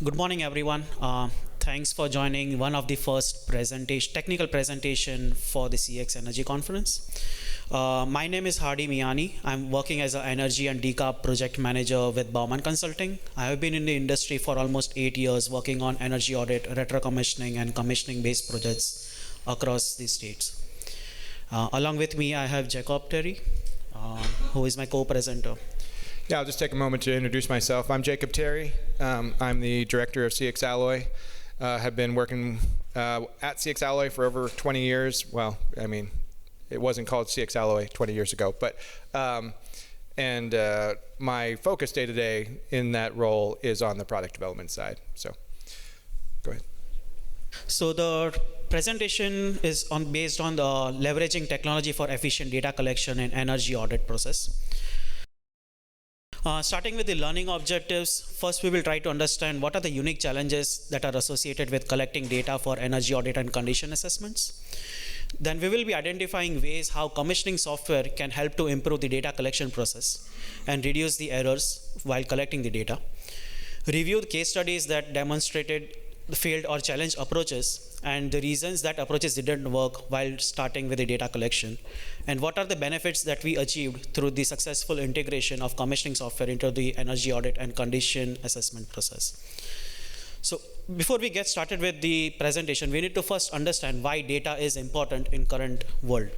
Good morning, everyone. Thanks for joining one of the first technical presentation for the CX Energy Conference. My name is Hardy Miani. I'm working as an energy and decarb project manager with Bauman Consulting. I have been in the industry for almost 8 years, working on energy audit, retro-commissioning, and commissioning-based projects across the states. Along with me, I have Jacob Terry, who is my co-presenter. Yeah, I'll just take a moment to introduce myself. I'm Jacob Terry. I'm the director of CX Alloy. Have been working at CX Alloy for over 20 years. Well, I mean, it wasn't called CX Alloy 20 years ago, but my focus day to day in that role is on the product development side. So, go ahead. So the presentation is based on the leveraging technology for efficient data collection and energy audit process. Starting with the learning objectives, first we will try to understand what are the unique challenges that are associated with collecting data for energy audit and condition assessments. Then we will be identifying ways how commissioning software can help to improve the data collection process and reduce the errors while collecting the data. Review the case studies that demonstrated the failed or challenged approaches and the reasons that approaches didn't work while starting with the data collection, and what are the benefits that we achieved through the successful integration of commissioning software into the energy audit and condition assessment process. So before we get started with the presentation, we need to first understand why data is important in current world.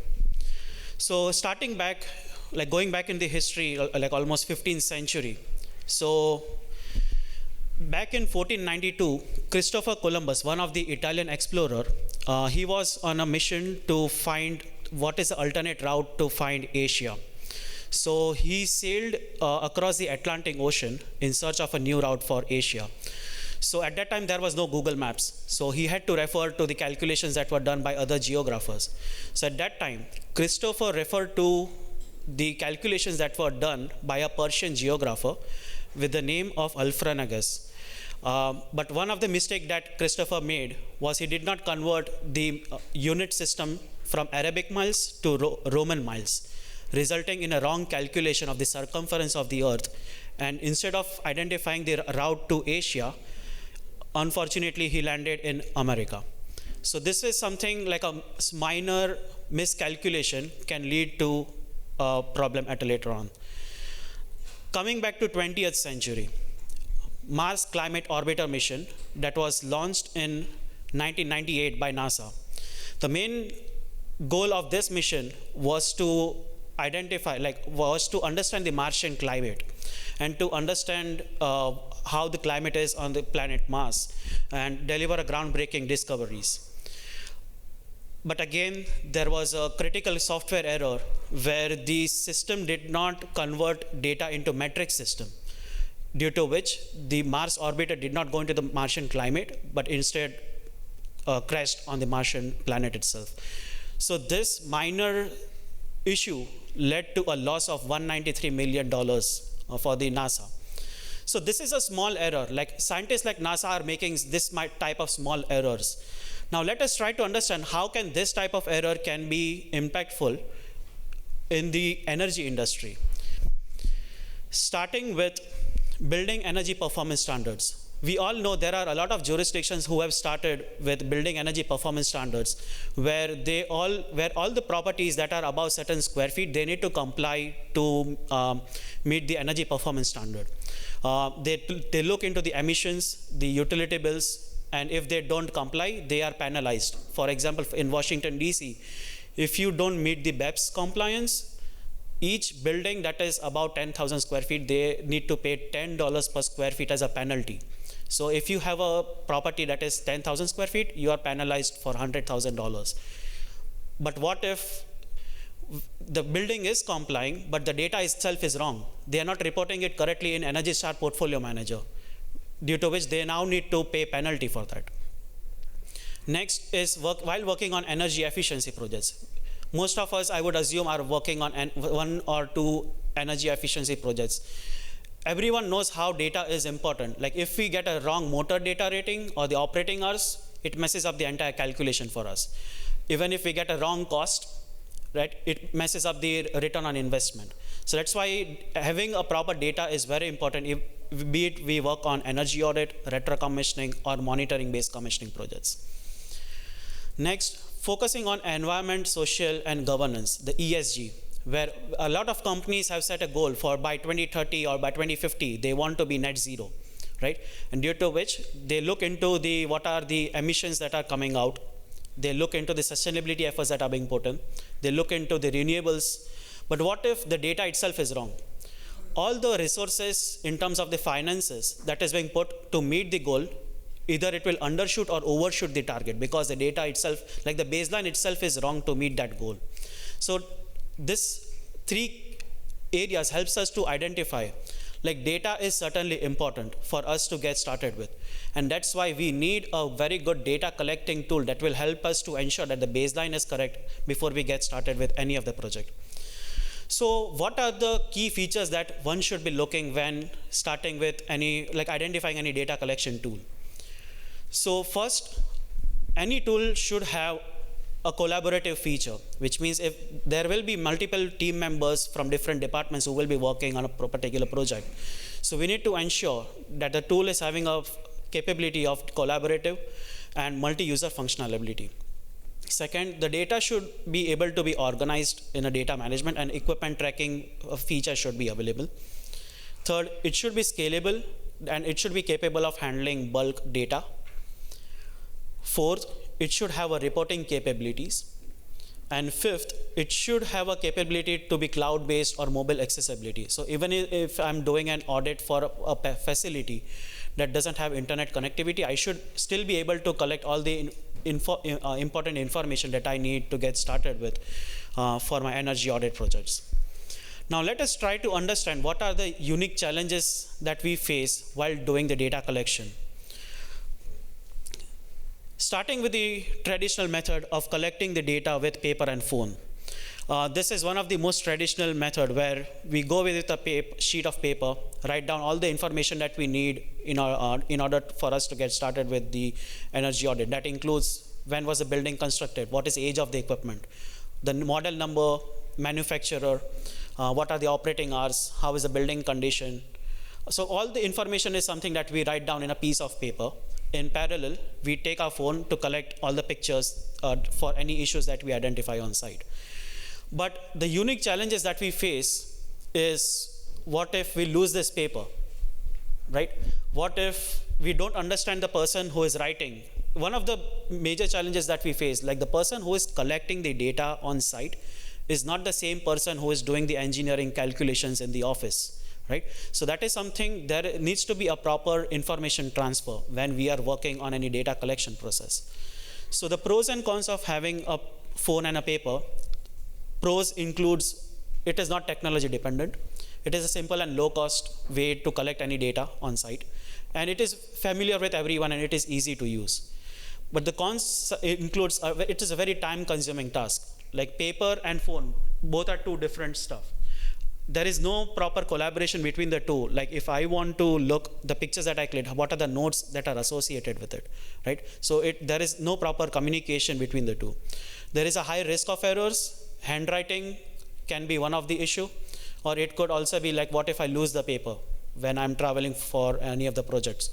So starting back, like going back in the history, like almost 15th century. So back in 1492, Christopher Columbus, one of the Italian explorer, he was on a mission to find what is the alternate route to find Asia. So he sailed across the Atlantic Ocean in search of a new route for Asia. So at that time, there was no Google Maps. So he had to refer to the calculations that were done by other geographers. So at that time, Christopher referred to the calculations that were done by a Persian geographer with the name of Alfranagus. But one of the mistakes that Christopher made was he did not convert the unit system from Arabic miles to Roman miles, resulting in a wrong calculation of the circumference of the Earth. And instead of identifying the route to Asia, unfortunately, he landed in America. So this is something like a minor miscalculation can lead to a problem at a later on. Coming back to 20th century, Mars Climate Orbiter mission that was launched in 1998 by NASA. The main goal of this mission was to understand the Martian climate and to understand how the climate is on the planet Mars and deliver a groundbreaking discoveries. But again, there was a critical software error where the system did not convert data into metric system, due to which the Mars orbiter did not go into the Martian climate, but instead crashed on the Martian planet itself. So this minor issue led to a loss of $193 million for the NASA. So this is a small error. Like scientists like NASA are making this type of small errors. Now let us try to understand how can this type of error can be impactful in the energy industry. Starting with building energy performance standards. We all know there are a lot of jurisdictions who have started with building energy performance standards where all the properties that are above certain square feet, they need to comply to meet the energy performance standard. They look into the emissions, the utility bills, and if they don't comply, they are penalized. For example, in Washington, DC, if you don't meet the BEPS compliance, each building that is about 10,000 square feet, they need to pay $10 per square feet as a penalty. So if you have a property that is 10,000 square feet, you are penalized for $100,000. But what if the building is complying, but the data itself is wrong? They are not reporting it correctly in Energy Star Portfolio Manager, due to which they now need to pay penalty for that. Next is while working on energy efficiency projects. Most of us, I would assume, are working on one or two energy efficiency projects. Everyone knows how data is important. Like if we get a wrong motor data rating or the operating hours, it messes up the entire calculation for us. Even if we get a wrong cost, right, it messes up the return on investment. So that's why having a proper data is very important. be it we work on energy audit, retro commissioning, or monitoring based commissioning projects. Next, focusing on environment, social, and governance, the ESG, where a lot of companies have set a goal for by 2030 or by 2050, they want to be net zero, right? And due to which they look into what are the emissions that are coming out. They look into the sustainability efforts that are being put in. They look into the renewables. But what if the data itself is wrong? All the resources in terms of the finances that is being put to meet the goal, either it will undershoot or overshoot the target because the data itself, like the baseline itself, is wrong to meet that goal. So this 3 areas helps us to identify, like data is certainly important for us to get started with. And that's why we need a very good data collecting tool that will help us to ensure that the baseline is correct before we get started with any of the project. So what are the key features that one should be looking when starting with identifying any data collection tool? So first, any tool should have a collaborative feature, which means if there will be multiple team members from different departments who will be working on a particular project. So we need to ensure that the tool is having a capability of collaborative and multi-user functionality. Second, the data should be able to be organized in a data management, and equipment tracking feature should be available. Third, it should be scalable and it should be capable of handling bulk data. Fourth, it should have a reporting capabilities. And fifth, it should have a capability to be cloud-based or mobile accessibility. So even if I'm doing an audit for a facility that doesn't have internet connectivity, I should still be able to collect all the important information that I need to get started with for my energy audit projects. Now let us try to understand what are the unique challenges that we face while doing the data collection. Starting with the traditional method of collecting the data with paper and phone. This is one of the most traditional method where we go with a sheet of paper, write down all the information that we need in order for us to get started with the energy audit. That includes when was the building constructed, what is the age of the equipment, the model number, manufacturer, what are the operating hours, how is the building condition. So all the information is something that we write down in a piece of paper. In parallel, we take our phone to collect all the pictures for any issues that we identify on site. But the unique challenges that we face is, what if we lose this paper, right? What if we don't understand the person who is writing? One of the major challenges that we face, like the person who is collecting the data on site is not the same person who is doing the engineering calculations in the office. Right? So that is something, there needs to be a proper information transfer when we are working on any data collection process. So the pros and cons of having a phone and a paper. Pros includes, it is not technology dependent. It is a simple and low cost way to collect any data on site. And it is familiar with everyone and it is easy to use. But the cons includes, it is a very time consuming task. Like paper and phone, both are two different stuff. There is no proper collaboration between the two. Like if I want to look the pictures that I clicked, what are the notes that are associated with it, right? So there is no proper communication between the two. There is a high risk of errors. Handwriting can be one of the issue, or it could also be like, what if I lose the paper when I'm traveling for any of the projects?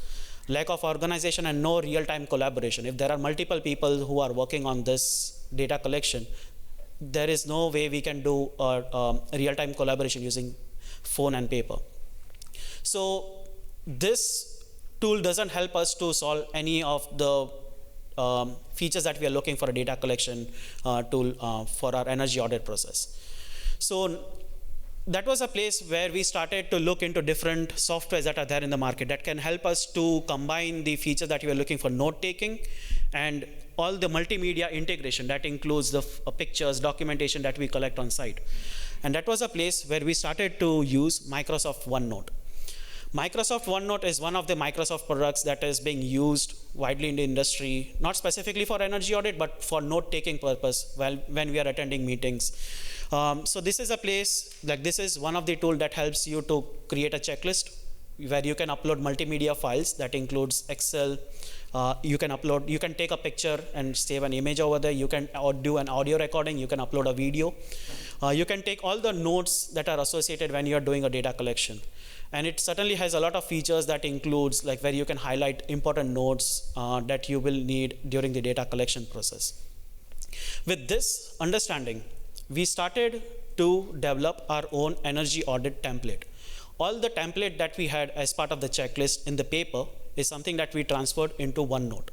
Lack of organization and no real-time collaboration. If there are multiple people who are working on this data collection, there is no way we can do real-time collaboration using phone and paper. So this tool doesn't help us to solve any of the features that we are looking for a data collection tool for our energy audit process. So that was a place where we started to look into different softwares that are there in the market that can help us to combine the features that we are looking for, note-taking, and all the multimedia integration that includes the pictures, documentation that we collect on site. And that was a place where we started to use Microsoft OneNote. Microsoft OneNote is one of the Microsoft products that is being used widely in the industry, not specifically for energy audit, but for note-taking purpose when we are attending meetings. So this is a place, like this is one of the tools that helps you to create a checklist where you can upload multimedia files that includes Excel. You can take a picture and save an image over there. You can do an audio recording. You can upload a video. You can take all the notes that are associated when you're doing a data collection. And it certainly has a lot of features that includes like where you can highlight important notes that you will need during the data collection process. With this understanding, we started to develop our own energy audit template. All the template that we had as part of the checklist in the paper is something that we transferred into OneNote.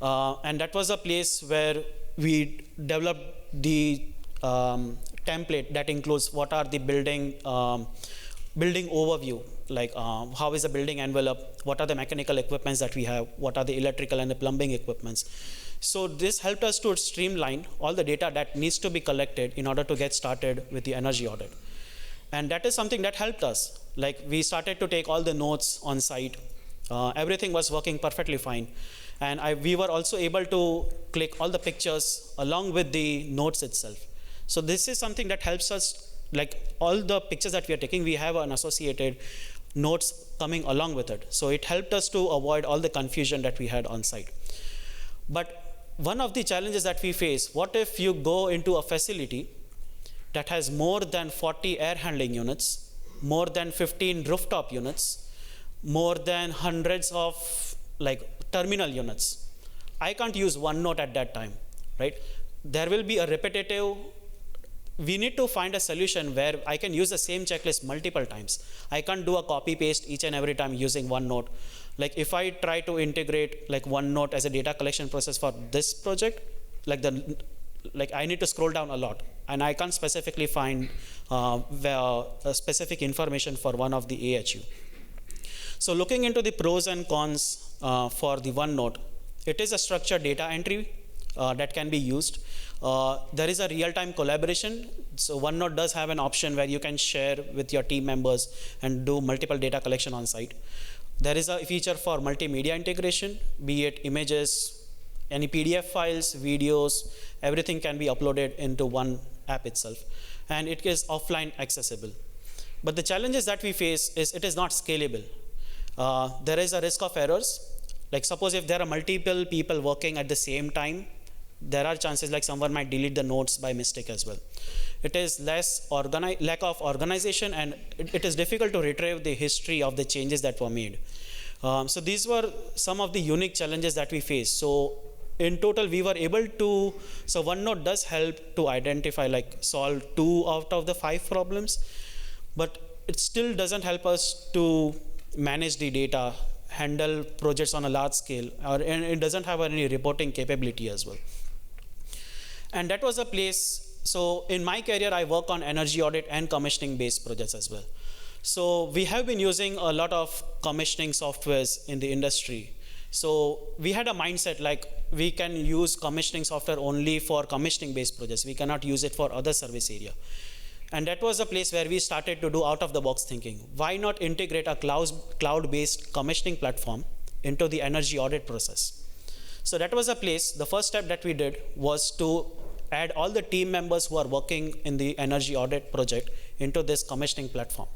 And that was a place where we developed the template that includes what are the building overview, like how is the building envelope, what are the mechanical equipments that we have, what are the electrical and the plumbing equipments. So this helped us to streamline all the data that needs to be collected in order to get started with the energy audit. And that is something that helped us. Like we started to take all the notes on site. Everything was working perfectly fine. And we were also able to click all the pictures along with the notes itself. So this is something that helps us, like all the pictures that we are taking, we have an associated notes coming along with it. So it helped us to avoid all the confusion that we had on site. But one of the challenges that we face, what if you go into a facility that has more than 40 air handling units, more than 15 rooftop units, more than hundreds of like terminal units? I can't use OneNote at that time, right? There will be a repetitive. We need to find a solution where I can use the same checklist multiple times. I can't do a copy paste each and every time using OneNote. Like if I try to integrate like OneNote as a data collection process for this project, like I need to scroll down a lot, and I can't specifically find specific information for one of the AHU. So looking into the pros and cons for the OneNote, it is a structured data entry that can be used. There is a real-time collaboration. So OneNote does have an option where you can share with your team members and do multiple data collection on site. There is a feature for multimedia integration, be it images, any PDF files, videos, everything can be uploaded into one app itself. And it is offline accessible. But the challenges that we face is it is not scalable. There is a risk of errors. Like suppose if there are multiple people working at the same time, there are chances like someone might delete the notes by mistake as well. It is lack of organization, and it is difficult to retrieve the history of the changes that were made. So these were some of the unique challenges that we faced. So in total, we were able to, so OneNote does help to identify, like solve 2 out of the 5 problems, but it still doesn't help us to manage the data, handle projects on a large scale, and it doesn't have any reporting capability as well. And that was a place. So in my career, I work on energy audit and commissioning based projects as well. So we have been using a lot of commissioning softwares in the industry. So we had a mindset like we can use commissioning software only for commissioning based projects. We cannot use it for other service area. And that was a place where we started to do out of the box thinking. Why not integrate a cloud-based commissioning platform into the energy audit process? So that was a place, the first step that we did was to add all the team members who are working in the energy audit project into this commissioning platform,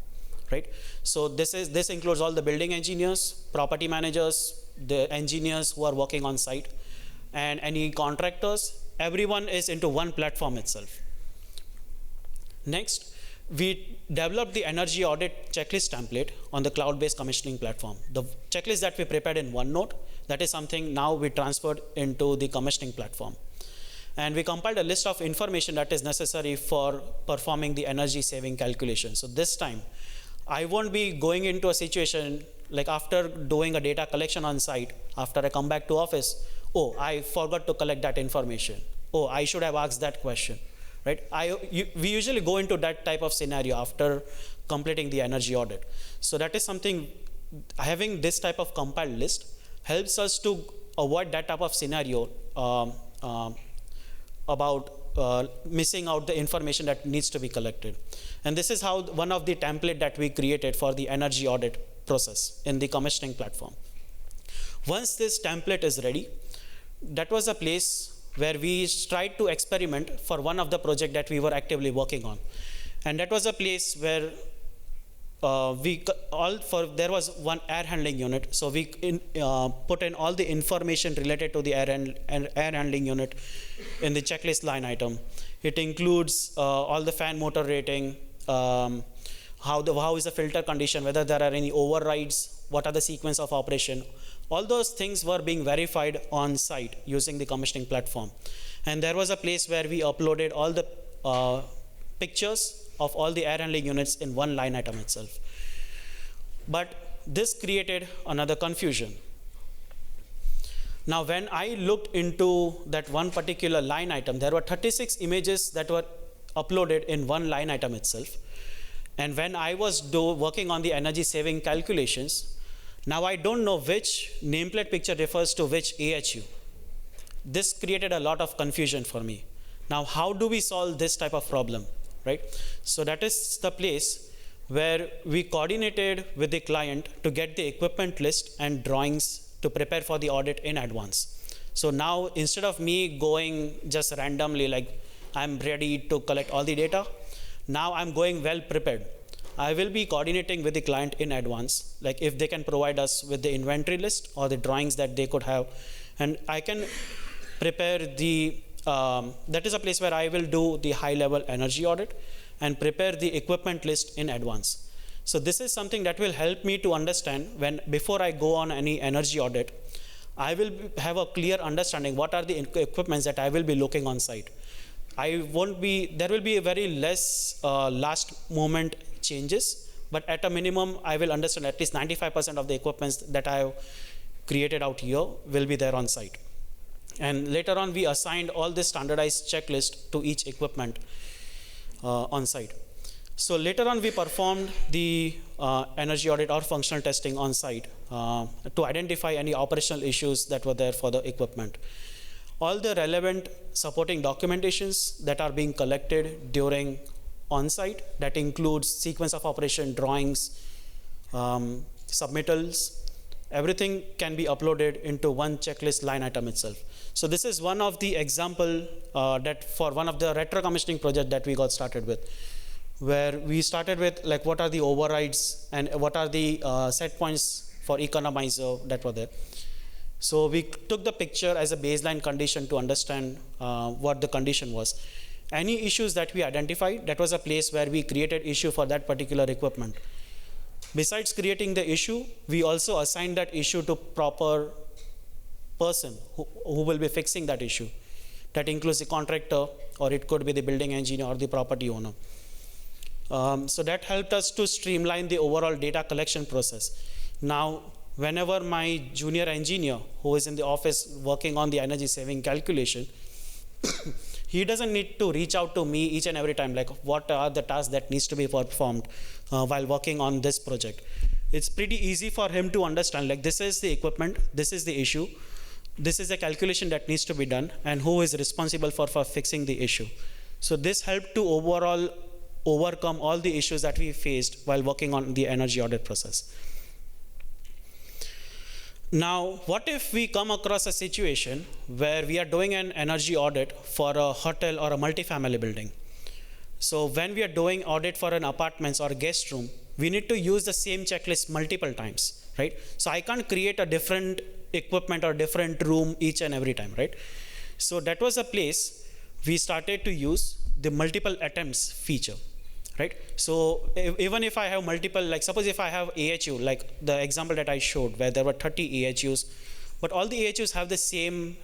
right? So this includes all the building engineers, property managers, the engineers who are working on site, and any contractors. Everyone is into one platform itself. Next, we developed the energy audit checklist template on the cloud-based commissioning platform. The checklist that we prepared in OneNote, that is something now we transferred into the commissioning platform. And we compiled a list of information that is necessary for performing the energy saving calculation. So this time, I won't be going into a situation like after doing a data collection on site, after I come back to office, oh, I forgot to collect that information. Oh, I should have asked that question, right? We usually go into that type of scenario after completing the energy audit. So that is something, having this type of compiled list helps us to avoid that type of scenario about missing out the information that needs to be collected. And this is how one of the template that we created for the energy audit process in the commissioning platform. Once this template is ready, that was a place where we tried to experiment for one of the projects that we were actively working on. And that was a place where there was one air handling unit. So we put in all the information related to the air handling unit in the checklist line item. It includes all the fan motor rating, how is the filter condition, whether there are any overrides, what are the sequence of operation. All those things were being verified on site using the commissioning platform. And there was a place where we uploaded all the pictures of all the air handling units in one line item itself. But this created another confusion. Now, when I looked into that one particular line item, there were 36 images that were uploaded in one line item itself. And when I was working on the energy saving calculations, now I don't know which nameplate picture refers to which AHU. This created a lot of confusion for me. Now, how do we solve this type of problem, right? So that is the place where we coordinated with the client to get the equipment list and drawings to prepare for the audit in advance. So now, instead of me going just randomly, like I'm ready to collect all the data, now I'm going well prepared. I will be coordinating with the client in advance, like if they can provide us with the inventory list or the drawings that they could have, and I can prepare the, that is a place where I will do the high level energy audit and prepare the equipment list in advance. So this is something that will help me to understand when, before I go on any energy audit, I will have a clear understanding what are the equipments that I will be looking on site. There will be a very less last moment changes, but at a minimum, I will understand at least 95% of the equipments that I have created out here will be there on site. And later on, we assigned all this standardized checklist to each equipment on site. So later on, we performed the energy audit or functional testing on site to identify any operational issues that were there for the equipment. All the relevant supporting documentations that are being collected during on-site, that includes sequence of operation drawings, submittals, everything can be uploaded into one checklist line item itself. So this is one of the example that for one of the retro commissioning project that we got started with, where we started with like what are the overrides and what are the set points for economizer that were there. So we took the picture as a baseline condition to understand what the condition was. Any issues that we identified, that was a place where we created issue for that particular equipment. Besides creating the issue, we also assigned that issue to proper person who will be fixing that issue. That includes the contractor, or it could be the building engineer or the property owner. So that helped us to streamline the overall data collection process. Now, whenever my junior engineer who is in the office working on the energy saving calculation, he doesn't need to reach out to me each and every time, like what are the tasks that needs to be performed while working on this project. It's pretty easy for him to understand, like this is the equipment, this is the issue, this is the calculation that needs to be done, and who is responsible for fixing the issue. So this helped to overall overcome all the issues that we faced while working on the energy audit process. Now, what if we come across a situation where we are doing an energy audit for a hotel or a multifamily building? So when we are doing audit for an apartments or a guest room, we need to use the same checklist multiple times, right? So I can't create a different equipment or different room each and every time, right? So that was a place we started to use the multiple attempts feature, right? So even if I have multiple, like suppose if I have AHU, like the example that I showed where there were 30 AHUs, but all the AHUs have the same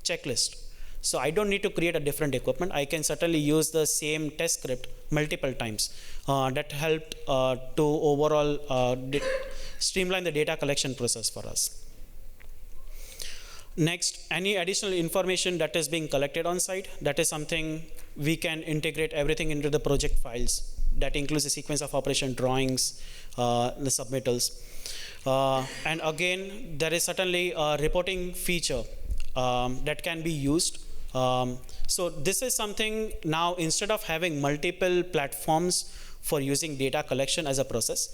checklist. So I don't need to create a different equipment. I can certainly use the same test script multiple times. That helped to overall streamline the data collection process for us. Next, any additional information that is being collected on site, that is something we can integrate everything into the project files. That includes the sequence of operation drawings, the submittals. And again, there is certainly a reporting feature that can be used. So this is something now, instead of having multiple platforms for using data collection as a process,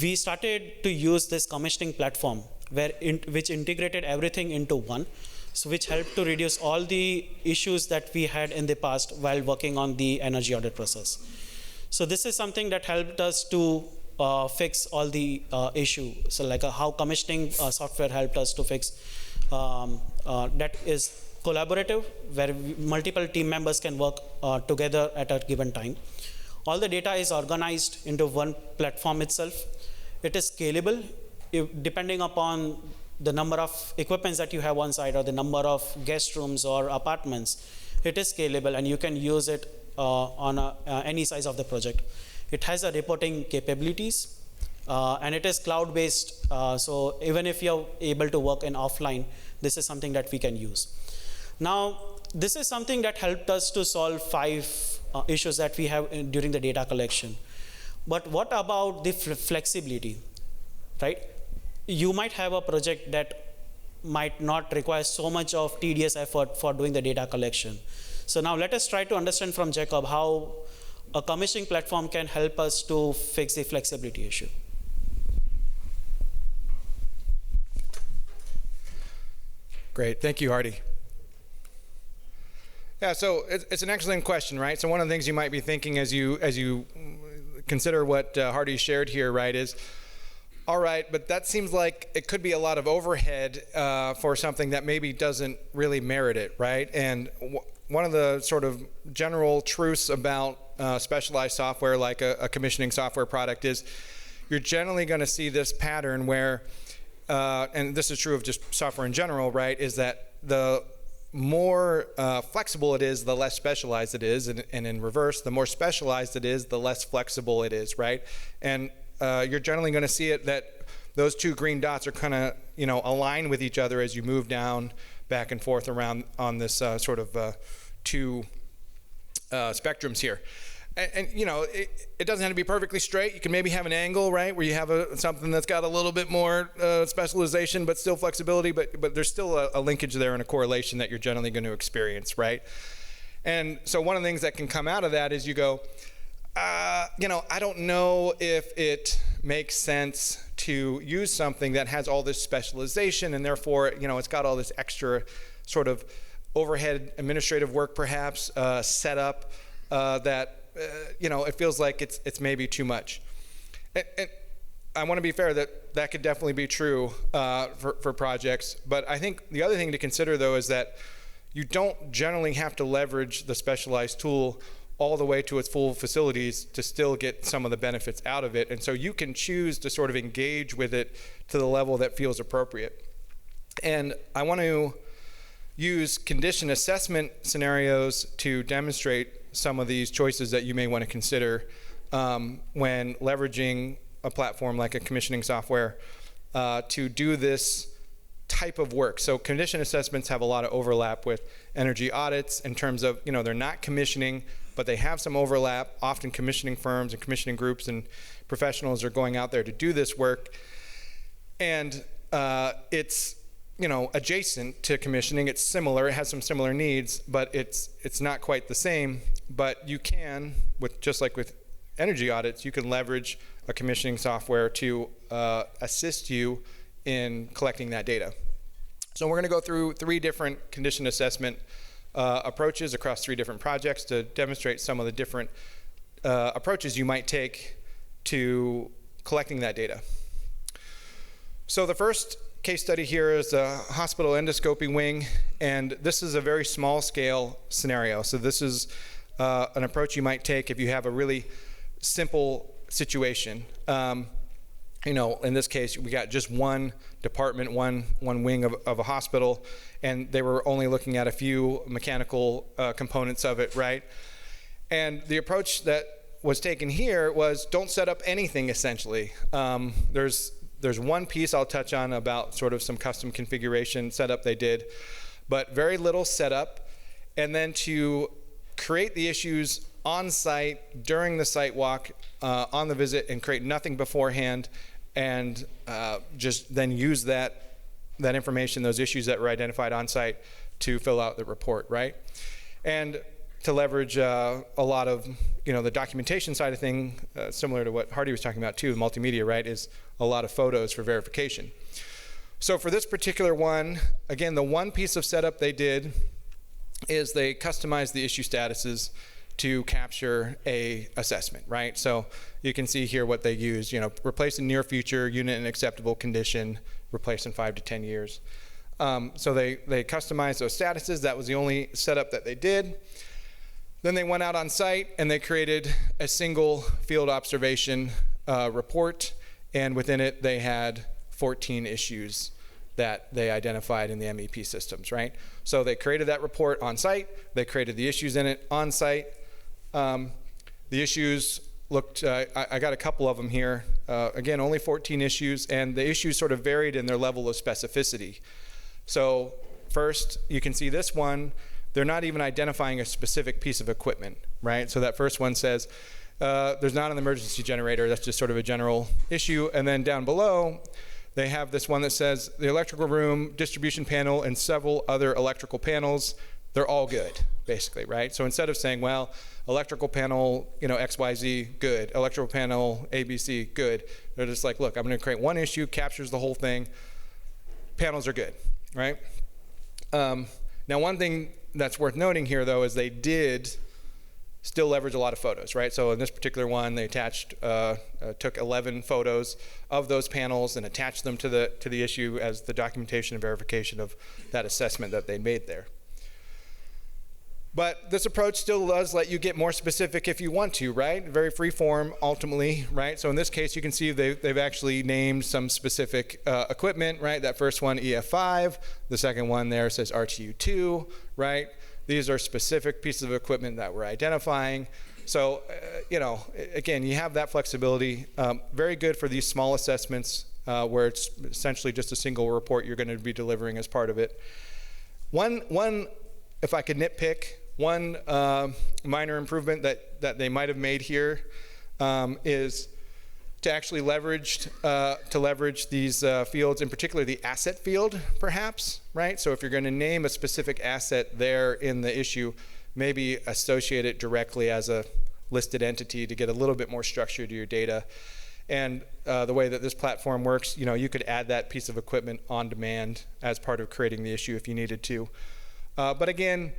we started to use this commissioning platform which integrated everything into one, so which helped to reduce all the issues that we had in the past while working on the energy audit process. So this is something that helped us to fix all the issue. So like how commissioning software helped us to fix that is collaborative, where multiple team members can work together at a given time. All the data is organized into one platform itself. It is scalable depending upon the number of equipments that you have on site or the number of guest rooms or apartments. It is scalable and you can use it on any size of the project. It has a reporting capabilities and it is cloud-based. So even if you're able to work in offline, this is something that we can use. Now, this is something that helped us to solve 5 issues that we have during the data collection. But what about the flexibility, right? You might have a project that might not require so much of tedious effort for doing the data collection. So now let us try to understand from Jacob how a commissioning platform can help us to fix the flexibility issue. Great, thank you, Hardy. Yeah, so it's an excellent question, right? So one of the things you might be thinking as you consider what Hardy shared here, right, is, all right, but that seems like it could be a lot of overhead for something that maybe doesn't really merit it, right? And one of the sort of general truths about specialized software like a commissioning software product is you're generally going to see this pattern where, and this is true of just software in general, right, is that the more flexible it is, the less specialized it is, and in reverse, the more specialized it is, the less flexible it is, right? And you're generally going to see it that those 2 green dots are kind of, align with each other as you move down back and forth around on this sort of 2 spectrums here. And it doesn't have to be perfectly straight. You can maybe have an angle, right, where you have something that's got a little bit more specialization but still flexibility, but there's still a linkage there and a correlation that you're generally going to experience, right? And so one of the things that can come out of that is you go, I don't know if it makes sense to use something that has all this specialization and therefore, it's got all this extra sort of overhead administrative work perhaps set up that it feels like it's maybe too much. And I want to be fair that could definitely be true for projects. But I think the other thing to consider, though, is that you don't generally have to leverage the specialized tool all the way to its full facilities to still get some of the benefits out of it. And so you can choose to sort of engage with it to the level that feels appropriate. And I want to use condition assessment scenarios to demonstrate some of these choices that you may want to consider when leveraging a platform like a commissioning software to do this type of work. So condition assessments have a lot of overlap with energy audits in terms of, they're not commissioning, but they have some overlap. Often commissioning firms and commissioning groups and professionals are going out there to do this work. And it's, adjacent to commissioning. It's similar, it has some similar needs, but it's not quite the same. But you can, just like with energy audits, you can leverage a commissioning software to assist you in collecting that data. So we're going to go through 3 different condition assessment approaches across 3 different projects to demonstrate some of the different approaches you might take to collecting that data. So the first case study here is a hospital endoscopy wing, and this is a very small scale scenario. So this is an approach you might take if you have a really simple situation. In this case, we got just one department, one wing of a hospital, and they were only looking at a few mechanical components of it, right? And the approach that was taken here was don't set up anything, essentially. There's one piece I'll touch on about sort of some custom configuration setup they did, but very little setup, and then to create the issues on site, during the site walk, on the visit, and create nothing beforehand, and just then use that information, those issues that were identified on site, to fill out the report, right? And to leverage a lot of, the documentation side of thing, similar to what Hardy was talking about too, the multimedia, right, is a lot of photos for verification. So for this particular one, again, the one piece of setup they did is they customized the issue statuses to capture a assessment, right? So you can see here what they used, replace in near future, unit in acceptable condition, replace in 5 to 10 years. So they customized those statuses. That was the only setup that they did. Then they went out on site and they created a single field observation report, and within it they had 14 issues that they identified in the MEP systems, right? So they created that report on site, they created the issues in it on site. The issues looked, I got a couple of them here. Again, only 14 issues, and the issues sort of varied in their level of specificity. So first, you can see this one, they're not even identifying a specific piece of equipment, right? So that first one says, there's not an emergency generator, that's just sort of a general issue. And then down below, they have this one that says the electrical room, distribution panel, and several other electrical panels, they're all good, basically, right? So instead of saying, well, electrical panel, XYZ, good. Electrical panel, ABC, good. They're just like, look, I'm gonna create one issue, captures the whole thing. Panels are good, right? Now, one thing that's worth noting here, though, is they did still leverage a lot of photos, right? So in this particular one, they attached, took 11 photos of those panels and attached them to the issue as the documentation and verification of that assessment that they made there. But this approach still does let you get more specific if you want to, right? Very free form, ultimately, right? So in this case, you can see they've actually named some specific equipment, right? That first one, EF5. The second one there says RTU2, right? These are specific pieces of equipment that we're identifying. So, again, you have that flexibility. Very good for these small assessments where it's essentially just a single report you're going to be delivering as part of it. One, if I could nitpick, one minor improvement that they might have made here is to actually leverage these fields, in particular the asset field, perhaps, right? So if you're going to name a specific asset there in the issue, maybe associate it directly as a listed entity to get a little bit more structure to your data. And the way that this platform works, you could add that piece of equipment on demand as part of creating the issue if you needed to. But again,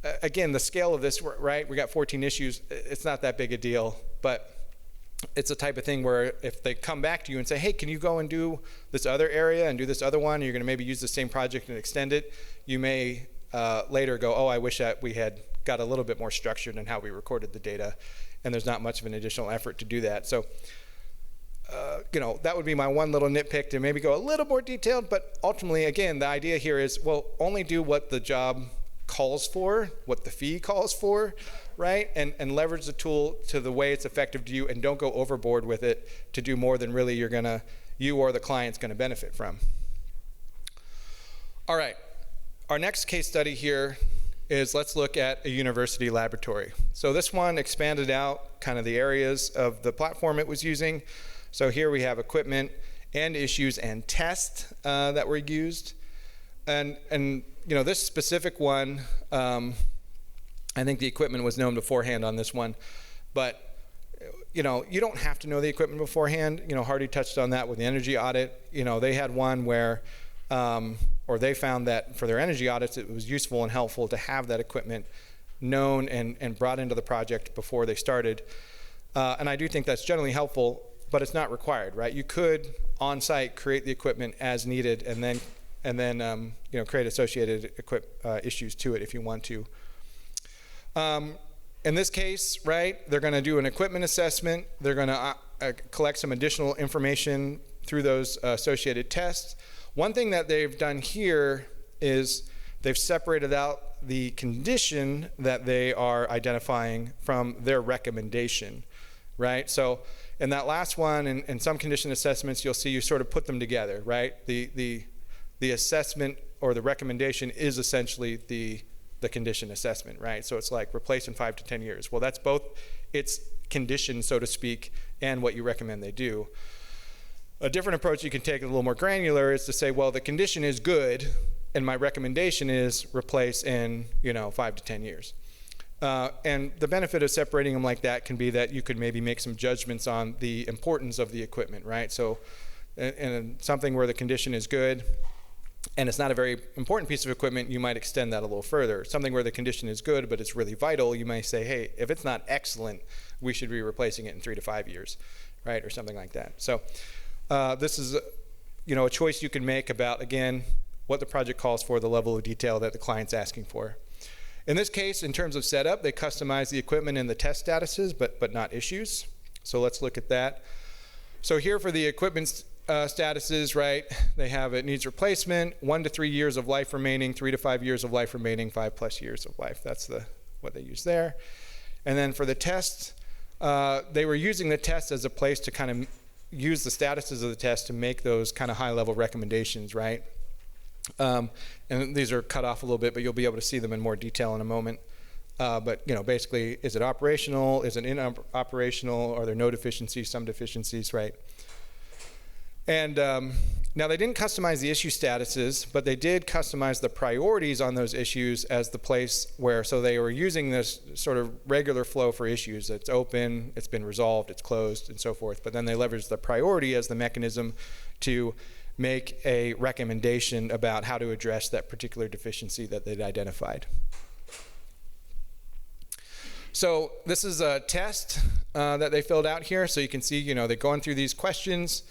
the scale of this, right? We got 14 issues. It's not that big a deal, but it's a type of thing where if they come back to you and say, hey, can you go and do this other area and do this other one, and you're going to maybe use the same project and extend it, you may later go, oh, I wish that we had got a little bit more structured in how we recorded the data, and there's not much of an additional effort to do that. So, that would be my one little nitpick, to maybe go a little more detailed, but ultimately, again, the idea here is, well, only do what the job calls for, what the fee calls for, right? And leverage the tool to the way it's effective to you, and don't go overboard with it to do more than really you or the client's gonna benefit from. All right, our next case study here is, let's look at a university laboratory. So this one expanded out kind of the areas of the platform it was using. So here we have equipment and issues and tests that were used. And this specific one, I think the equipment was known beforehand on this one, but you don't have to know the equipment beforehand. Hardy touched on that with the energy audit. They had one where, or they found that for their energy audits, it was useful and helpful to have that equipment known and brought into the project before they started. And I do think that's generally helpful, but it's not required, right? You could on site create the equipment as needed, and then create associated issues to it if you want to. In this case, right, they're going to do an equipment assessment. They're going to collect some additional information through those associated tests. One thing that they've done here is they've separated out the condition that they are identifying from their recommendation, right? So in that last one, in some condition assessments, you'll see you sort of put them together, right? The assessment or the recommendation is essentially the condition assessment, right? So it's like replace in 5 to 10 years. Well, that's both its condition, so to speak, and what you recommend they do. A different approach you can take, a little more granular, is to say, well, the condition is good, and my recommendation is replace in 5 to 10 years. And the benefit of separating them like that can be that you could maybe make some judgments on the importance of the equipment, right? So in something where the condition is good, and it's not a very important piece of equipment, you might extend that a little further. Something where the condition is good, but it's really vital, you may say, hey, if it's not excellent, we should be replacing it in 3 to 5 years, right? Or something like that. So this is, a choice you can make about, again, what the project calls for, the level of detail that the client's asking for. In this case, in terms of setup, they customize the equipment and the test statuses, but not issues. So let's look at that. So here for the equipment statuses, right, they have it needs replacement, 1 to 3 years of life remaining, 3 to 5 years of life remaining, 5+ years of life. That's what they use there. And then for the tests, they were using the test as a place to kind of use the statuses of the test to make those kind of high-level recommendations, right? And these are cut off a little bit, but you'll be able to see them in more detail in a moment. But basically, is it operational? Is it inoperational? Are there no deficiencies, some deficiencies, right? And now they didn't customize the issue statuses, but they did customize the priorities on those issues as the place where, so they were using this sort of regular flow for issues. It's open, it's been resolved, it's closed, and so forth. But then they leveraged the priority as the mechanism to make a recommendation about how to address that particular deficiency that they'd identified. So this is a test that they filled out here. So you can see, they're going through these questions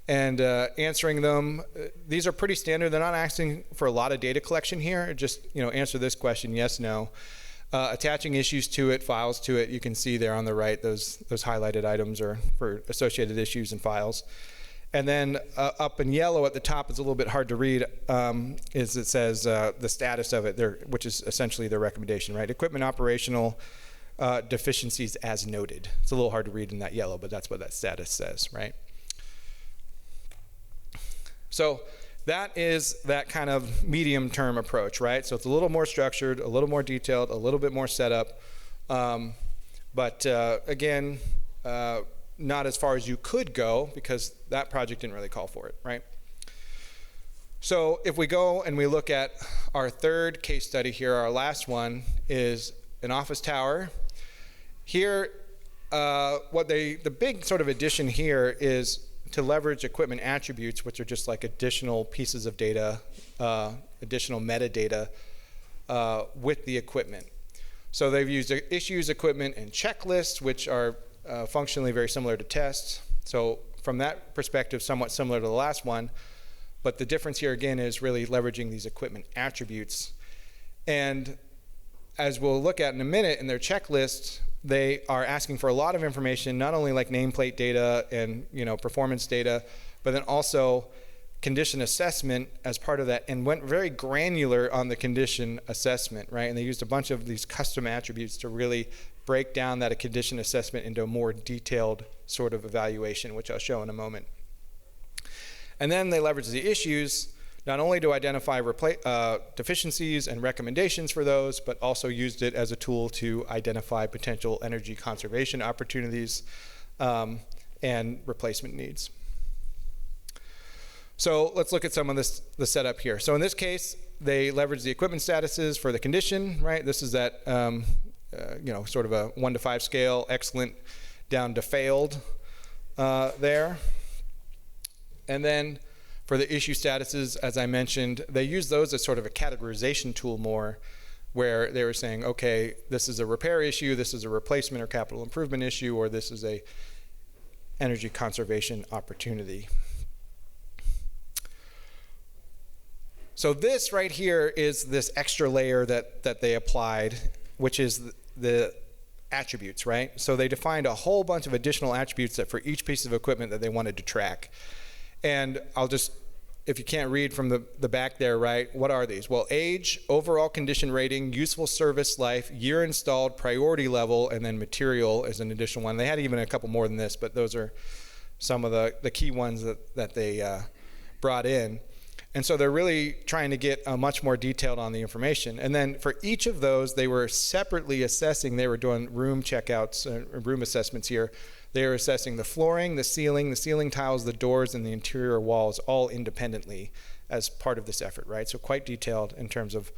and answering them. These are pretty standard. They're not asking for a lot of data collection here. Just, answer this question, yes, no. Attaching issues to it, files to it. You can see there on the right, those highlighted items are for associated issues and files. And then up in yellow at the top, is a little bit hard to read, is it says the status of it, there, which is essentially their recommendation, right? Equipment operational deficiencies as noted. It's a little hard to read in that yellow, but that's what that status says, right? So that is that kind of medium-term approach, right? So it's a little more structured, a little more detailed, a little bit more setup, but again, not as far as you could go because that project didn't really call for it, right? So if we go and we look at our third case study here, our last one is an office tower. Here, the big sort of addition here is to leverage equipment attributes, which are just like additional pieces of data, additional metadata with the equipment. So they've used issues, equipment, and checklists, which are functionally very similar to tests. So from that perspective, somewhat similar to the last one, but the difference here again is really leveraging these equipment attributes. And as we'll look at in a minute in their checklist, they are asking for a lot of information, not only like nameplate data and performance data, but then also condition assessment as part of that, and went very granular on the condition assessment, right? And they used a bunch of these custom attributes to really break down that condition assessment into a more detailed sort of evaluation, which I'll show in a moment. And then they leverage the issues not only to identify deficiencies and recommendations for those, but also used it as a tool to identify potential energy conservation opportunities and replacement needs. So let's look at some of the setup here. So in this case, they leverage the equipment statuses for the condition, right? This is that sort of a 1 to 5 scale, excellent down to failed there. And then for the issue statuses, as I mentioned, they use those as sort of a categorization tool more, where they were saying, okay, this is a repair issue, this is a replacement or capital improvement issue, or this is a energy conservation opportunity. So this right here is this extra layer that they applied, which is the attributes, right? So they defined a whole bunch of additional attributes that for each piece of equipment that they wanted to track. And I'll just, if you can't read from the back there, right, what are these? Well, age, overall condition rating, useful service life, year installed, priority level, and then material is an additional one. They had even a couple more than this, but those are some of the key ones that they brought in. And so they're really trying to get much more detailed on the information. And then for each of those, they were separately assessing, they were doing room checkouts, room assessments here. They were assessing the flooring, the ceiling tiles, the doors, and the interior walls all independently as part of this effort, right? So quite detailed in terms of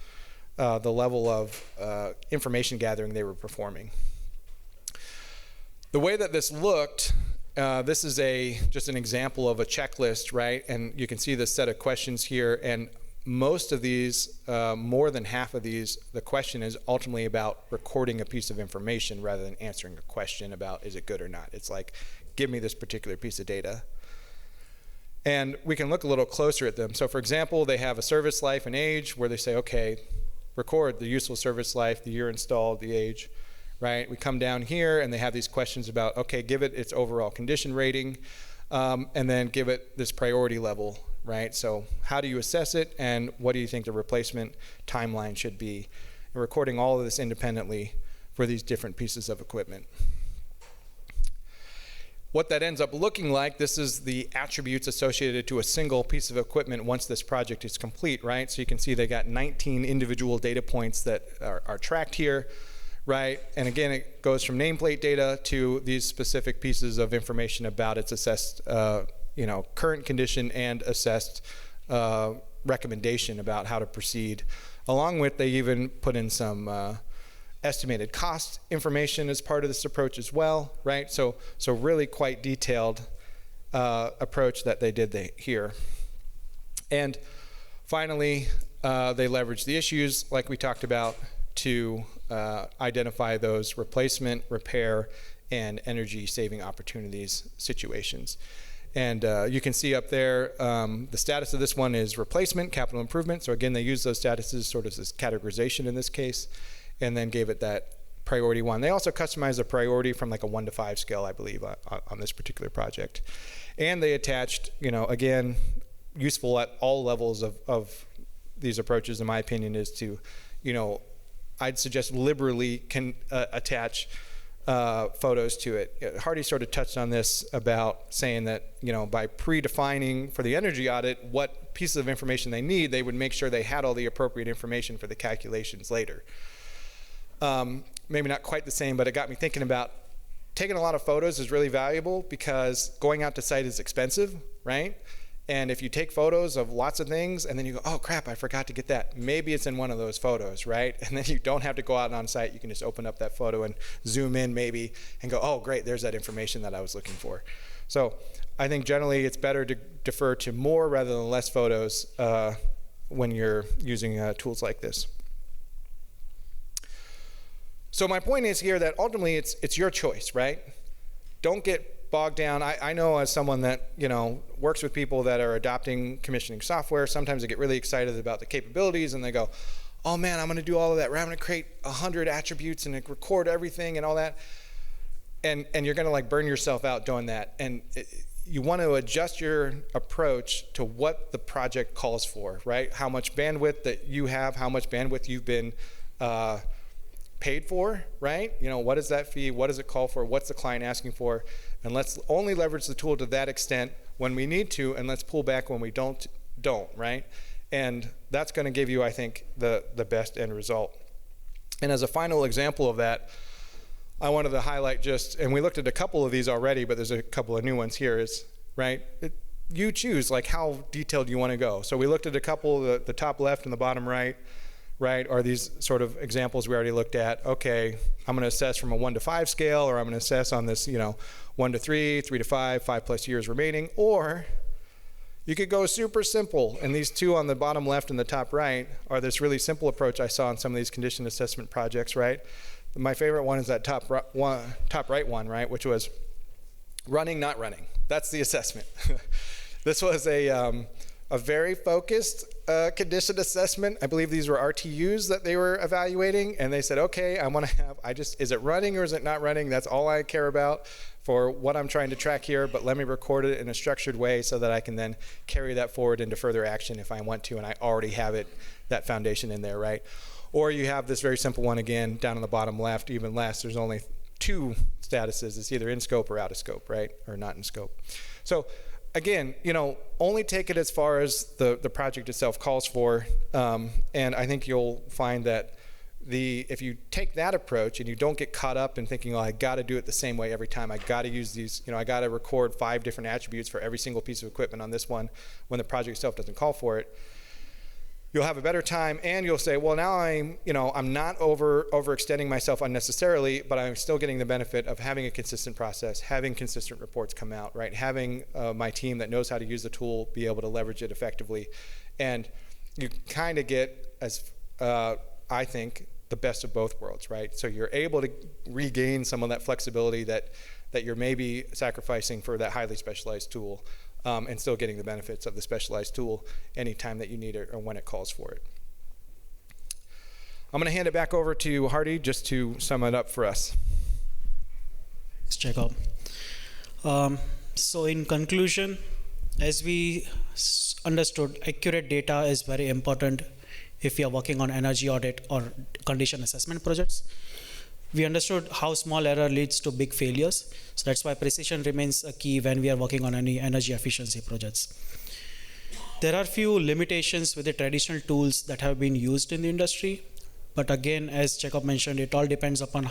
the level of information gathering they were performing. The way that this looked, this is just an example of a checklist, right? And you can see this set of questions here, and most of these, more than half of these, the question is ultimately about recording a piece of information rather than answering a question about is it good or not. It's like, give me this particular piece of data. And we can look a little closer at them. So for example, they have a service life and age where they say, okay, record the useful service life, the year installed, the age, right? We come down here and they have these questions about, okay, give it its overall condition rating, and then give it this priority level, right? So how do you assess it, and what do you think the replacement timeline should be? And recording all of this independently for these different pieces of equipment. What that ends up looking like, this is the attributes associated to a single piece of equipment once this project is complete, right? So you can see they got 19 individual data points that are tracked here, right? And again, it goes from nameplate data to these specific pieces of information about its assessed, current condition and assessed recommendation about how to proceed. Along with, they even put in some estimated cost information as part of this approach as well, right? So really quite detailed approach that they did here. And finally, they leveraged the issues like we talked about to identify those replacement, repair, and energy saving opportunities situations. And you can see up there, the status of this one is replacement, capital improvement. So again, they use those statuses sort of as categorization in this case, and then gave it that priority 1. They also customized the priority from like a 1 to 5 scale, I believe, on this particular project. And they attached, again, useful at all levels of these approaches, in my opinion, is to, I'd suggest liberally can attach photos to it. Hardy sort of touched on this about saying that, by predefining for the energy audit what pieces of information they need, they would make sure they had all the appropriate information for the calculations later. Maybe not quite the same, but it got me thinking about taking a lot of photos is really valuable because going out to site is expensive, right? And if you take photos of lots of things and then you go, oh crap, I forgot to get that. Maybe it's in one of those photos, right? And then you don't have to go out on site. You can just open up that photo and zoom in maybe and go, oh great, there's that information that I was looking for. So I think generally it's better to defer to more rather than less photos when you're using tools like this. So my point is here that ultimately it's your choice, right? Don't get bogged down. I know as someone that works with people that are adopting commissioning software, sometimes they get really excited about the capabilities and they go, oh man, I'm going to do all of that. I'm going to create 100 attributes and record everything and all that. And you're going to like burn yourself out doing that. And you want to adjust your approach to what the project calls for, right? How much bandwidth that you have, how much bandwidth you've been paid for, right? What is that fee? What does it call for? What's the client asking for? And let's only leverage the tool to that extent when we need to, and let's pull back when we don't, right? And that's going to give you, I think, the best end result. And as a final example of that, I wanted to highlight and we looked at a couple of these already, but there's a couple of new ones here, right? You choose like how detailed you want to go. So we looked at a couple, the top left and the bottom right, are these sort of examples we already looked at. Okay, I'm going to assess from a 1 to 5 scale, or I'm going to assess on this, 1 to 3, 3 to 5, 5+ years remaining, or you could go super simple. And these two on the bottom left and the top right are this really simple approach I saw in some of these condition assessment projects, right? My favorite one is that top right one, right, which was running, not running. That's the assessment. This was a very focused condition assessment. I believe these were RTUs that they were evaluating, and they said, okay, I want to have, is it running or is it not running? That's all I care about for what I'm trying to track here, but let me record it in a structured way so that I can then carry that forward into further action if I want to, and I already have that foundation in there, right? Or you have this very simple one again, down on the bottom left, even less. There's only 2 statuses. It's either in scope or out of scope, right? Or not in scope. So again, only take it as far as the project itself calls for, and I think you'll find that if you take that approach and you don't get caught up in thinking, oh, I got to do it the same way every time. I got to use these, I got to record 5 different attributes for every single piece of equipment on this one when the project itself doesn't call for it. You'll have a better time, and you'll say, well, now I'm not overextending myself unnecessarily, but I'm still getting the benefit of having a consistent process, having consistent reports come out, right? Having my team that knows how to use the tool be able to leverage it effectively. And you kind of get, as I think, the best of both worlds, right? So you're able to regain some of that flexibility that you're maybe sacrificing for that highly specialized tool, and still getting the benefits of the specialized tool anytime that you need it or when it calls for it. I'm going to hand it back over to Hardy just to sum it up for us. Thanks, Jacob. So in conclusion, as we understood, accurate data is very important if you are working on energy audit or condition assessment projects. We understood how small error leads to big failures. So that's why precision remains a key when we are working on any energy efficiency projects. There are few limitations with the traditional tools that have been used in the industry. But again, as Jacob mentioned, it all depends upon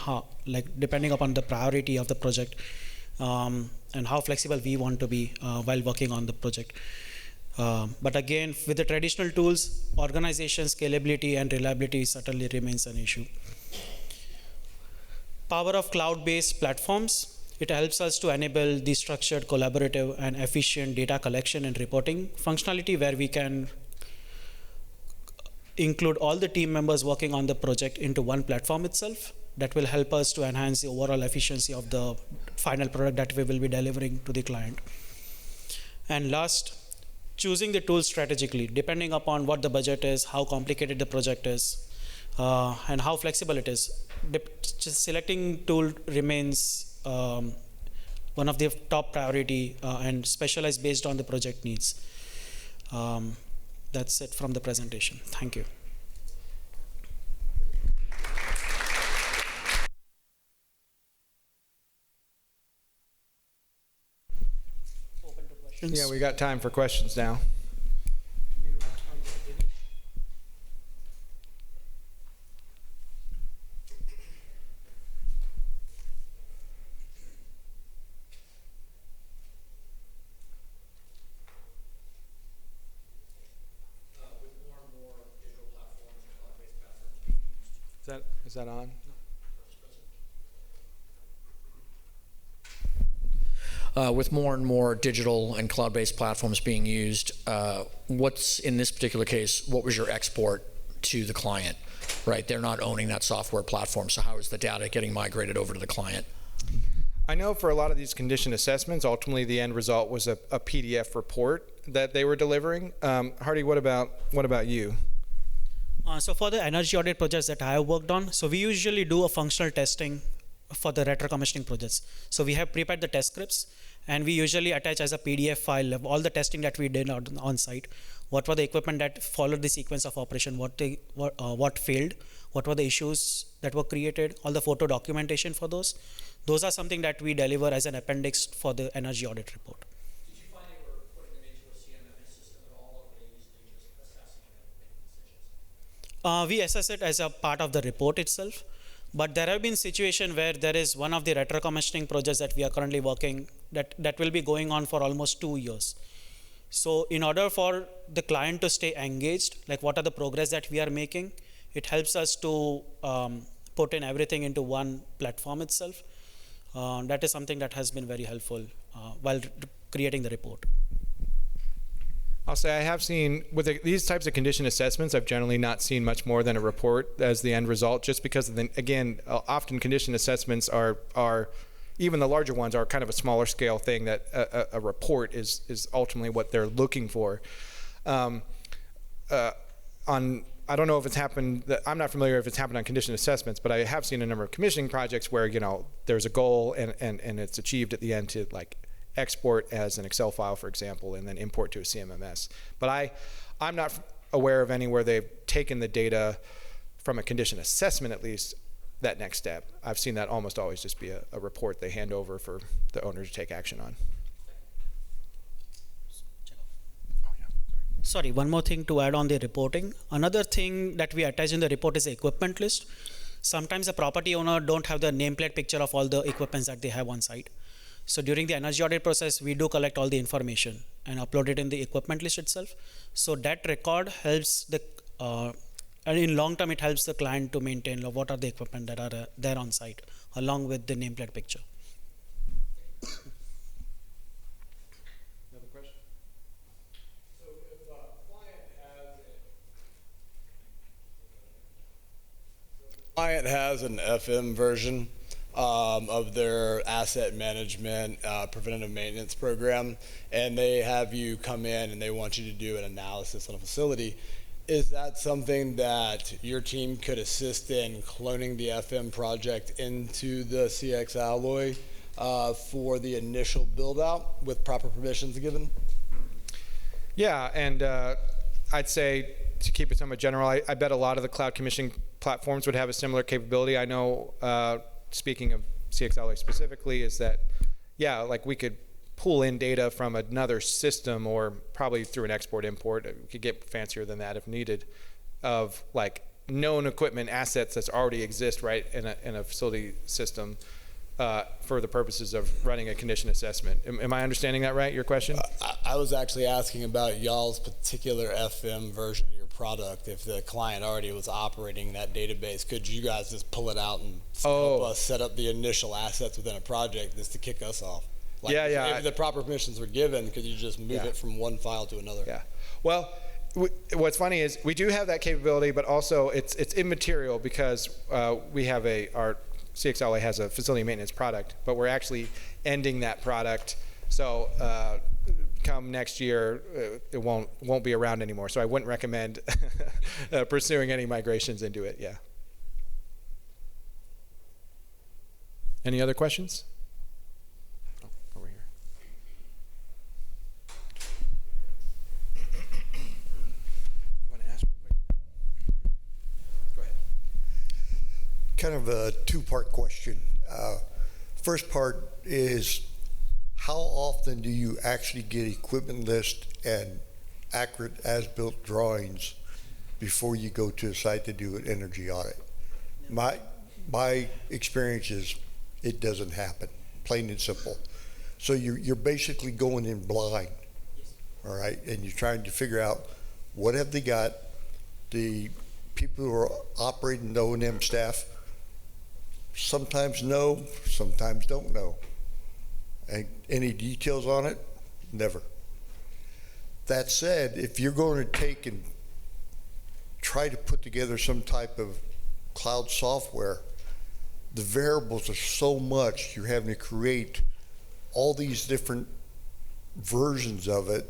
depending upon the priority of the project and how flexible we want to be while working on the project. But again, with the traditional tools, organization, scalability, and reliability certainly remains an issue. Power of cloud-based platforms. It helps us to enable the structured, collaborative, and efficient data collection and reporting functionality where we can include all the team members working on the project into one platform itself. That will help us to enhance the overall efficiency of the final product that we will be delivering to the client. And last, choosing the tools strategically, depending upon what the budget is, how complicated the project is, and how flexible it is. Just selecting tool remains one of the top priority and specialized based on the project needs. That's it from the presentation. Thank you. Open to questions. Yeah, we got time for questions now. Is that on? With more and more digital and cloud-based platforms being used, what's in this particular case, what was your export to the client, right? They're not owning that software platform, so how is the data getting migrated over to the client? I know for a lot of these condition assessments, ultimately the end result was a PDF report that they were delivering. Hardy, what about you? So for the energy audit projects that I have worked on, so we usually do a functional testing for the retro commissioning projects. So we have prepared the test scripts and we usually attach as a PDF file of all the testing that we did on site. What were the equipment that followed the sequence of operation, what failed, what were the issues that were created, all the photo documentation for those. Those are something that we deliver as an appendix for the energy audit report. Did you find they were putting them into a CMMS system at all, or were they usually just assessing it and making decisions? We assess it as a part of the report itself, but there have been situations where there is one of the retro commissioning projects that we are currently working that will be going on for almost 2 years. So in order for the client to stay engaged, like what are the progress that we are making, it helps us to put in everything into one platform itself. That is something that has been very helpful while creating the report. I'll say I have seen, with these types of condition assessments, I've generally not seen much more than a report as the end result, just because, again, often condition assessments are, even the larger ones, are kind of a smaller scale thing that a report is ultimately what they're looking for. I don't know if it's happened, I'm not familiar if it's happened on condition assessments, but I have seen a number of commissioning projects where, there's a goal and it's achieved at the end to export as an Excel file, for example, and then import to a CMMS. But I'm not aware of anywhere they've taken the data from a condition assessment, at least, that next step. I've seen that almost always just be a report they hand over for the owner to take action on. Sorry, one more thing to add on the reporting. Another thing that we attach in the report is the equipment list. Sometimes the property owner don't have the nameplate picture of all the equipments that they have on site. So during the energy audit process, we do collect all the information and upload it in the equipment list itself. So that record helps and in long term, it helps the client to maintain what are the equipment that are there on site, along with the nameplate picture. Another question? So if a client has an FM version of their asset management preventative maintenance program, and they have you come in and they want you to do an analysis on a facility. Is that something that your team could assist in cloning the FM project into the CX Alloy for the initial build out with proper permissions given? Yeah, and I'd say, to keep it somewhat general, I bet a lot of the cloud commissioning platforms would have a similar capability. I know, speaking of CX Alloy specifically, is that, yeah, like we could pull in data from another system, or probably through an export import, we could get fancier than that if needed, of like known equipment assets that already exist right in a facility system for the purposes of running a condition assessment. Am I understanding that right, your question? I was actually asking about y'all's particular FM version of your product. If the client already was operating that database, could you guys just pull it out and help us set up the initial assets within a project just to kick us off? Like, yeah. If the proper permissions were given, could you just move it from one file to another? Yeah. Well, what's funny is we do have that capability, but also it's immaterial because we have our CX Alloy has a facility maintenance product, but we're actually ending that product. So come next year, it won't be around anymore. So I wouldn't recommend pursuing any migrations into it. Yeah. Any other questions? Over here. You want to ask real quick? Go ahead. Kind of a two-part question. First part is, how often do you actually get equipment list and accurate as-built drawings before you go to a site to do an energy audit? My experience is it doesn't happen, plain and simple. So you're basically going in blind, all right? And you're trying to figure out what have they got. The people who are operating the O&M staff sometimes know, sometimes don't know. And any details on it? Never. That said, if you're going to take and try to put together some type of cloud software, the variables are so much, you're having to create all these different versions of it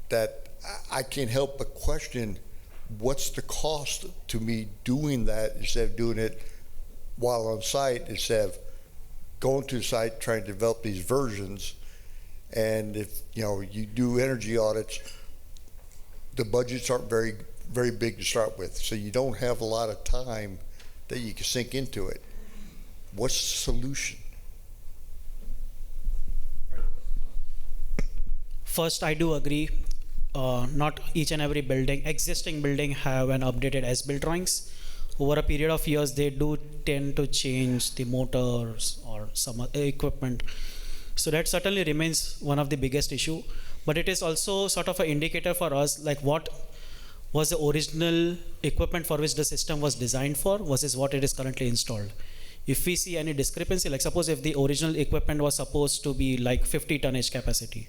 that I can't help but question what's the cost to me doing that instead of doing it while on site, instead of going to the site trying to develop these versions. And if you do energy audits, the budgets aren't very, very big to start with, so you don't have a lot of time that you can sink into it. What's the solution? First, I do agree. Not each and every existing building have an updated as-built drawings. Over a period of years, they do tend to change the motors or some other equipment. So that certainly remains one of the biggest issue. But it is also sort of an indicator for us, like what was the original equipment for which the system was designed for versus what it is currently installed. If we see any discrepancy, like suppose if the original equipment was supposed to be like 50 tonnage capacity,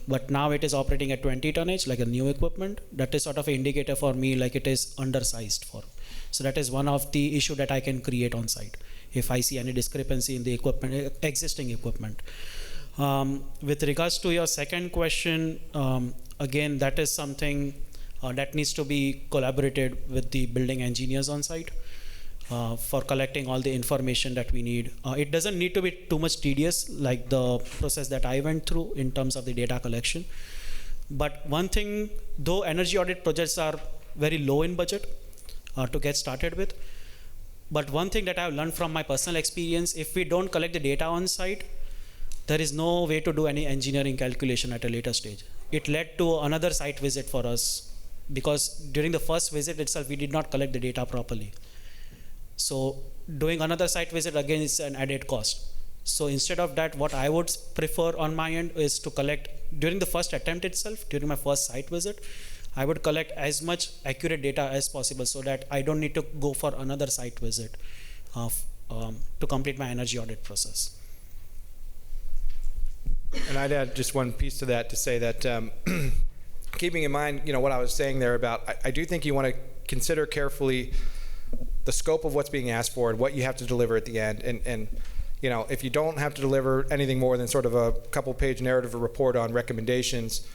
but now it is operating at 20 tonnage, like a new equipment, that is sort of an indicator for me like it is undersized for. So that is one of the issue that I can create on site if I see any discrepancy in the equipment, existing equipment. With regards to your second question, again, that is something that needs to be collaborated with the building engineers on site for collecting all the information that we need. It doesn't need to be too much tedious like the process that I went through in terms of the data collection. But one thing, though energy audit projects are very low in budget to get started with, but one thing that I've learned from my personal experience, if we don't collect the data on site, there is no way to do any engineering calculation at a later stage. It led to another site visit for us because during the first visit itself, we did not collect the data properly. So doing another site visit again is an added cost. So instead of that, what I would prefer on my end is to collect during the first attempt itself, during my first site visit, I would collect as much accurate data as possible so that I don't need to go for another site visit to complete my energy audit process. And I'd add just one piece to that to say that keeping in mind, what I was saying there about, I do think you want to consider carefully the scope of what's being asked for and what you have to deliver at the end. And if you don't have to deliver anything more than sort of a couple-page narrative or report on recommendations,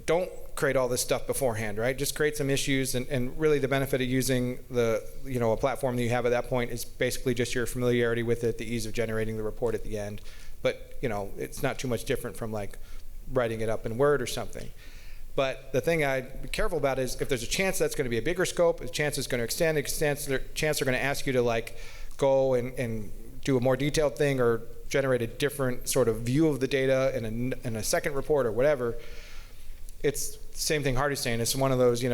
don't create all this stuff beforehand, right? Just create some issues, and really the benefit of using a platform that you have at that point is basically just your familiarity with it, the ease of generating the report at the end. But it's not too much different from like writing it up in Word or something. But the thing I'd be careful about is if there's a chance that's going to be a bigger scope, a chance it's going to extend, a chance they're going to ask you to like go and do a more detailed thing or generate a different sort of view of the data in a second report or whatever. It's the same thing Hardy's saying. It's one of those,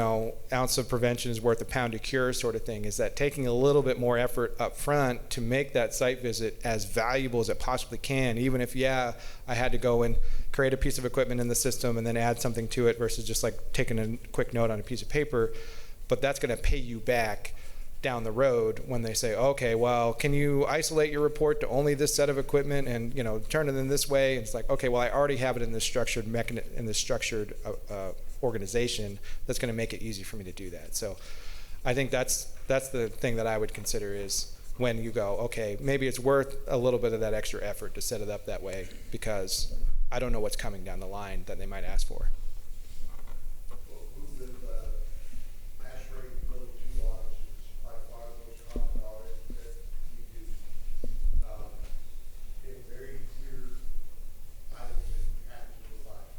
ounce of prevention is worth a pound of cure sort of thing, is that taking a little bit more effort up front to make that site visit as valuable as it possibly can, even if, I had to go and create a piece of equipment in the system and then add something to it versus just like taking a quick note on a piece of paper. But that's going to pay you back down the road when they say, okay, well, can you isolate your report to only this set of equipment and turn it in this way? And it's like, okay, well, I already have it in this structured organization that's going to make it easy for me to do that. So I think that's the thing that I would consider is when you go, okay, maybe it's worth a little bit of that extra effort to set it up that way because I don't know what's coming down the line that they might ask for.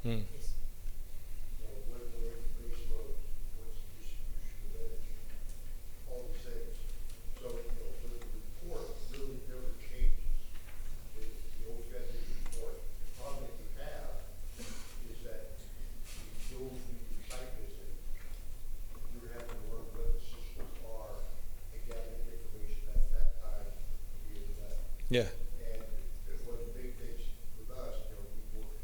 Mm. Yeah. And one of the big things with us, we work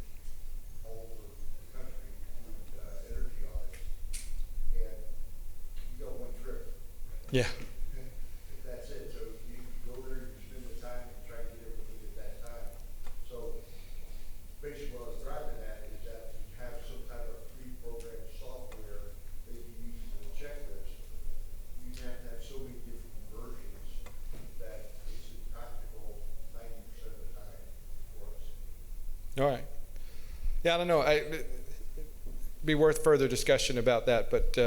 all over the country with energy audits, and you got one trip. Yeah. That's it. So you go there, you spend the time and try to get everything at that time. So basically what I was driving at is that you have some type of pre-programmed software that you use as a checklist. You have to have so many different versions that it's impractical 90% of the time for us. All right. Yeah, I don't know. It'd be worth further discussion about that, but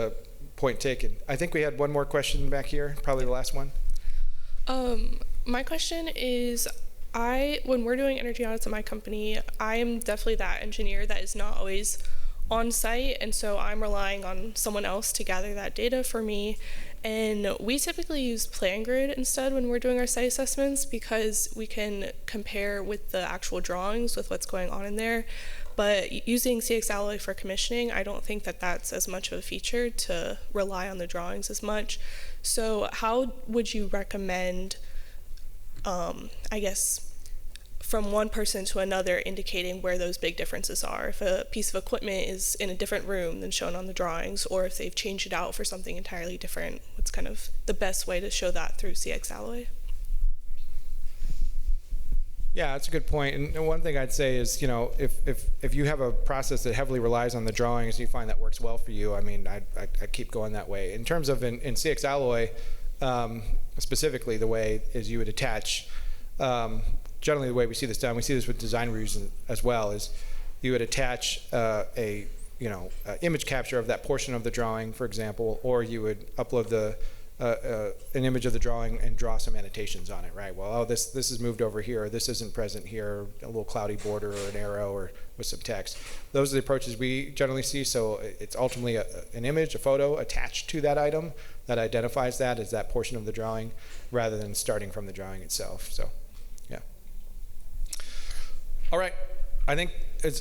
point taken. I think we had one more question back here, probably the last one. My question is, when we're doing energy audits at my company, I am definitely that engineer that is not always on site, and so I'm relying on someone else to gather that data for me. And we typically use PlanGrid instead when we're doing our site assessments because we can compare with the actual drawings with what's going on in there. But using CX Alloy for commissioning, I don't think that that's as much of a feature to rely on the drawings as much. So how would you recommend, from one person to another indicating where those big differences are? If a piece of equipment is in a different room than shown on the drawings, or if they've changed it out for something entirely different, what's kind of the best way to show that through CX Alloy? Yeah, that's a good point. And one thing I'd say is, if you have a process that heavily relies on the drawings, you find that works well for you. I mean, I keep going that way. In terms of in CX Alloy, specifically, the way is you would attach. Generally, the way we see this done, we see this with design reviews as well, is you would attach image capture of that portion of the drawing, for example, or you would upload an image of the drawing and draw some annotations on it, right? Well, this is moved over here, or this isn't present here, a little cloudy border or an arrow or with some text. Those are the approaches we generally see. So it's ultimately an image, a photo attached to that item that identifies that as that portion of the drawing, rather than starting from the drawing itself. So, yeah. All right. I think are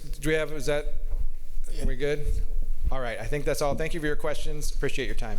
we good? All right. I think that's all. Thank you for your questions. Appreciate your time.